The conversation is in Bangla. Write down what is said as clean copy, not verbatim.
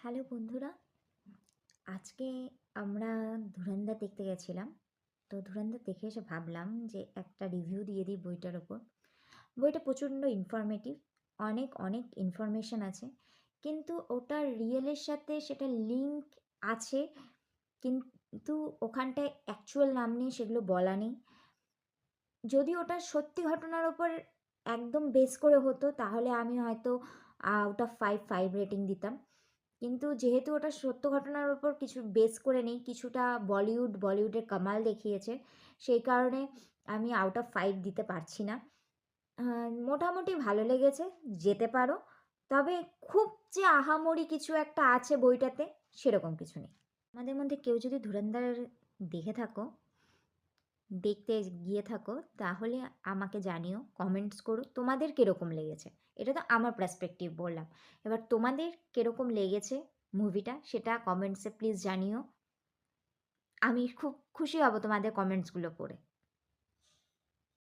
হ্যালো বন্ধুরা, আজকে আমরা ধুরন্ধর দেখতে গেছিলাম। তো ধুরন্ধর দেখে এসে ভাবলাম যে একটা রিভিউ দিয়ে দিই বইটার ওপর। বইটা প্রচণ্ড ইনফরমেটিভ, অনেক অনেক ইনফরমেশান আছে, কিন্তু ওটার রিয়েলের সাথে সেটা লিঙ্ক আছে, কিন্তু ওখানটায় অ্যাকচুয়াল নাম নেই, সেগুলো বলা নেই। যদি ওটা সত্যি ঘটনার ওপর একদম বেস করে হতো তাহলে আমি হয়তো আউট অফ 5 রেটিং দিতাম। কিন্তু যেহেতু ওটা সত্য ঘটনার উপর কিছু বেস করে নেই, কিছুটা বলিউডের কামাল দেখিয়েছে, সেই কারণে আমি আউট অফ 5 দিতে পারছি না। মোটামুটি ভালো লেগেছে, যেতে পারো। তবে খুব যে আহামরি কিছু একটা আছে বইটাতে, সেরকম কিছু নেই। আমাদের মধ্যে কেউ যদি ধুরন্ধর দেখে থাকো, দেখতে গিয়ে থাকো, তাহলে আমাকে জানিও, কমেন্টস করো তোমাদের কীরকম লেগেছে। এটা তো আমার পার্সপেক্টিভ বললাম, এবার তোমাদের কীরকম লেগেছে মুভিটা সেটা কমেন্টসে প্লিজ জানিও। আমি খুব খুশি হব তোমাদের কমেন্টসগুলো পড়ে।